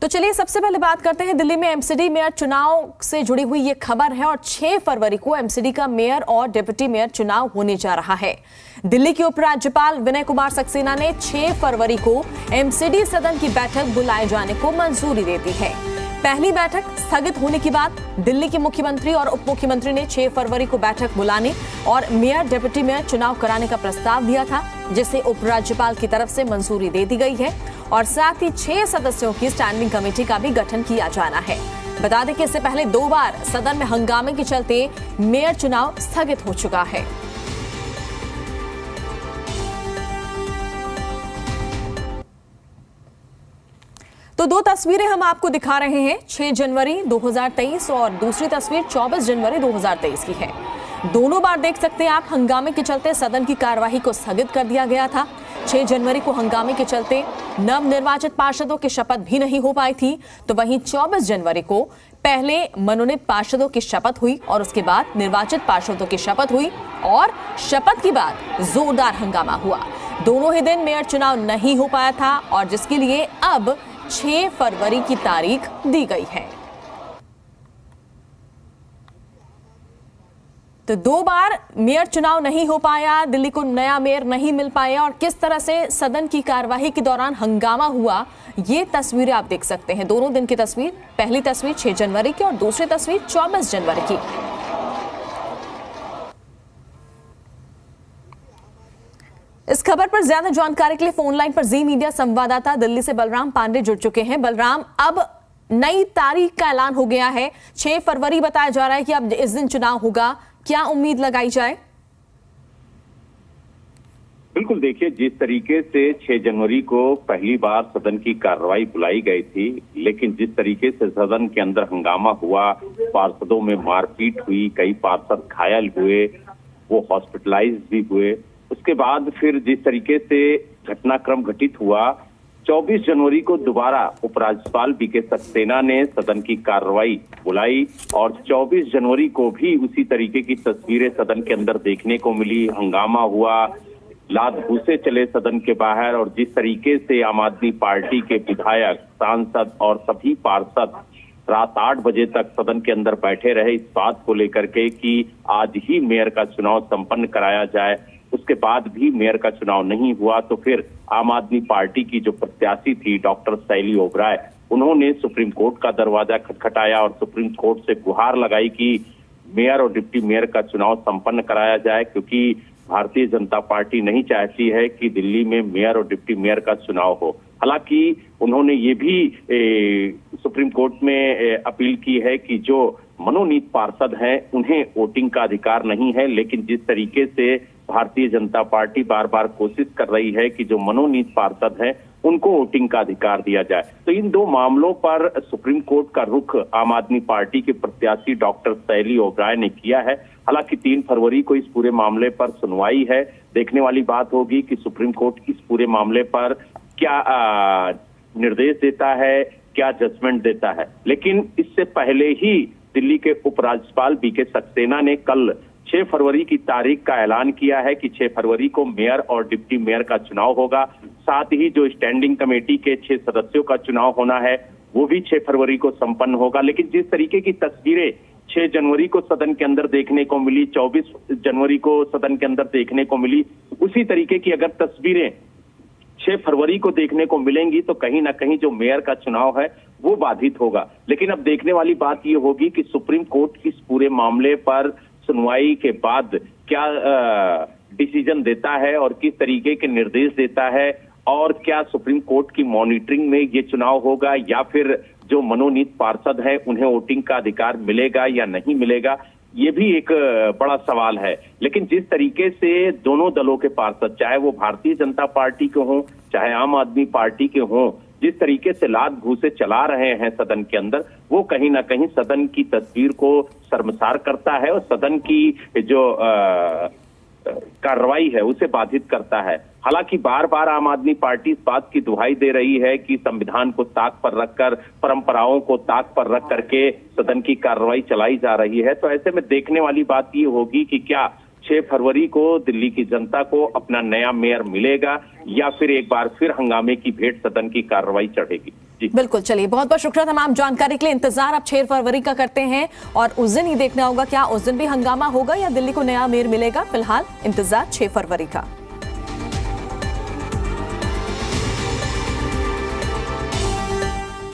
तो चलिए सबसे पहले बात करते हैं दिल्ली में एमसीडी मेयर चुनाव से जुड़ी हुई ये खबर है और 6 फरवरी को एमसीडी का मेयर और डिप्टी मेयर चुनाव होने जा रहा है। दिल्ली के उपराज्यपाल विनय कुमार सक्सेना ने 6 फरवरी को एमसीडी सदन की बैठक बुलाए जाने को मंजूरी दे दी है। पहली बैठक स्थगित होने के बाद दिल्ली के मुख्यमंत्री और उप मुख्यमंत्री ने 6 फरवरी को बैठक बुलाने और मेयर डिप्टी मेयर चुनाव कराने का प्रस्ताव दिया था, जिसे उपराज्यपाल की तरफ से मंजूरी दे दी गई है और साथ ही 6 सदस्यों की स्टैंडिंग कमेटी का भी गठन किया जाना है। बता दें कि इससे पहले 2 बार सदन में हंगामे के चलते मेयर चुनाव स्थगित हो चुका है। तो 2 तस्वीरें हम आपको दिखा रहे हैं, 6 जनवरी 2023 और दूसरी तस्वीर 24 जनवरी 2023 की है। दोनों बार देख सकते हैं आप, हंगामे के चलते सदन की कार्यवाही को स्थगित कर दिया गया था। 6 जनवरी को हंगामे के चलते नवनिर्वाचित पार्षदों की शपथ भी नहीं हो पाई थी, तो वहीं 24 जनवरी को पहले मनोनीत पार्षदों की शपथ हुई और उसके बाद निर्वाचित पार्षदों की शपथ हुई और शपथ के बाद जोरदार हंगामा हुआ। दोनों ही दिन मेयर चुनाव नहीं हो पाया था और जिसके लिए अब 6 फरवरी की तारीख दी गई है। तो 2 बार मेयर चुनाव नहीं हो पाया, दिल्ली को नया मेयर नहीं मिल पाया और किस तरह से सदन की कार्यवाही के दौरान हंगामा हुआ, ये तस्वीरें आप देख सकते हैं। दोनों दिन की तस्वीर, पहली तस्वीर 6 जनवरी की और दूसरी तस्वीर 24 जनवरी की। इस खबर पर ज्यादा जानकारी के लिए फोन लाइन पर जी मीडिया संवाददाता दिल्ली से बलराम पांडे जुड़ चुके हैं। बलराम, अब नई तारीख का ऐलान हो गया है, 6 फरवरी बताया जा रहा है कि अब इस दिन चुनाव होगा, क्या उम्मीद लगाई जाए? बिल्कुल, देखिए, जिस तरीके से 6 जनवरी को पहली बार सदन की कार्रवाई बुलाई गई थी, लेकिन जिस तरीके से सदन के अंदर हंगामा हुआ, पार्षदों में मारपीट हुई, कई पार्षद घायल हुए, वो हॉस्पिटलाइज भी हुए, उसके बाद फिर जिस तरीके से घटनाक्रम घटित हुआ, 24 जनवरी को दोबारा उपराज्यपाल वीके सक्सेना ने सदन की कार्रवाई बुलाई और 24 जनवरी को भी उसी तरीके की तस्वीरें सदन के अंदर देखने को मिली। हंगामा हुआ, लात घूसे चले सदन के बाहर और जिस तरीके से आम आदमी पार्टी के विधायक, सांसद और सभी पार्षद रात 8 बजे तक सदन के अंदर बैठे रहे इस बात को लेकर के कि आज ही मेयर का चुनाव संपन्न कराया जाए। उसके बाद भी मेयर का चुनाव नहीं हुआ तो फिर आम आदमी पार्टी की जो प्रत्याशी थी डॉक्टर शैली ओबराय, उन्होंने सुप्रीम कोर्ट का दरवाजा खटखटाया और सुप्रीम कोर्ट से गुहार लगाई कि मेयर और डिप्टी मेयर का चुनाव संपन्न कराया जाए, क्योंकि भारतीय जनता पार्टी नहीं चाहती है कि दिल्ली में मेयर और डिप्टी मेयर का चुनाव हो। हालांकि उन्होंने ये भी सुप्रीम कोर्ट में अपील की है कि जो मनोनीत पार्षद हैं उन्हें वोटिंग का अधिकार नहीं है, लेकिन जिस तरीके से भारतीय जनता पार्टी बार बार कोशिश कर रही है कि जो मनोनीत पार्षद हैं उनको वोटिंग का अधिकार दिया जाए, तो इन 2 मामलों पर सुप्रीम कोर्ट का रुख आम आदमी पार्टी के प्रत्याशी डॉक्टर शैली ओबराय ने किया है। हालांकि 3 फरवरी को इस पूरे मामले पर सुनवाई है। देखने वाली बात होगी कि सुप्रीम कोर्ट इस पूरे मामले पर क्या निर्देश देता है, क्या जजमेंट देता है। लेकिन इससे पहले ही दिल्ली के उपराज्यपाल वीके सक्सेना ने कल 6 फरवरी की तारीख का ऐलान किया है कि 6 फरवरी को मेयर और डिप्टी मेयर का चुनाव होगा। साथ ही जो स्टैंडिंग कमेटी के 6 सदस्यों का चुनाव होना है वो भी 6 फरवरी को संपन्न होगा। लेकिन जिस तरीके की तस्वीरें 6 जनवरी को सदन के अंदर देखने को मिली, 24 जनवरी को सदन के अंदर देखने को मिली, उसी तरीके की अगर तस्वीरें 6 फरवरी को देखने को मिलेंगी तो कहीं ना कहीं जो मेयर का चुनाव है वो बाधित होगा। लेकिन अब देखने वाली बात ये होगी कि सुप्रीम कोर्ट इस पूरे मामले पर सुनवाई के बाद क्या डिसीजन देता है और किस तरीके के निर्देश देता है, और क्या सुप्रीम कोर्ट की मॉनिटरिंग में ये चुनाव होगा या फिर जो मनोनीत पार्षद हैं उन्हें वोटिंग का अधिकार मिलेगा या नहीं मिलेगा, ये भी एक बड़ा सवाल है। लेकिन जिस तरीके से दोनों दलों के पार्षद, चाहे वो भारतीय जनता पार्टी के हों चाहे आम आदमी पार्टी के हों, जिस तरीके से लात घूसे चला रहे हैं सदन के अंदर, वो कहीं ना कहीं सदन की तस्वीर को शर्मसार करता है और सदन की जो कार्रवाई है उसे बाधित करता है। हालांकि बार बार आम आदमी पार्टी इस बात की दुहाई दे रही है कि संविधान को ताक पर रखकर, परंपराओं को ताक पर रख करके सदन की कार्रवाई चलाई जा रही है। तो ऐसे में देखने वाली बात ये होगी कि क्या 6 फरवरी को दिल्ली की जनता को अपना नया मेयर मिलेगा या फिर एक बार फिर हंगामे की भेंट सदन की कार्रवाई चढ़ेगी। बिल्कुल, चलिए बहुत बहुत शुक्रिया तमाम जानकारी के लिए। इंतजार अब 6 फरवरी का करते हैं और उस दिन ही देखना होगा क्या उस दिन भी हंगामा होगा या दिल्ली को नया मेयर मिलेगा। फिलहाल इंतजार 6 फरवरी का।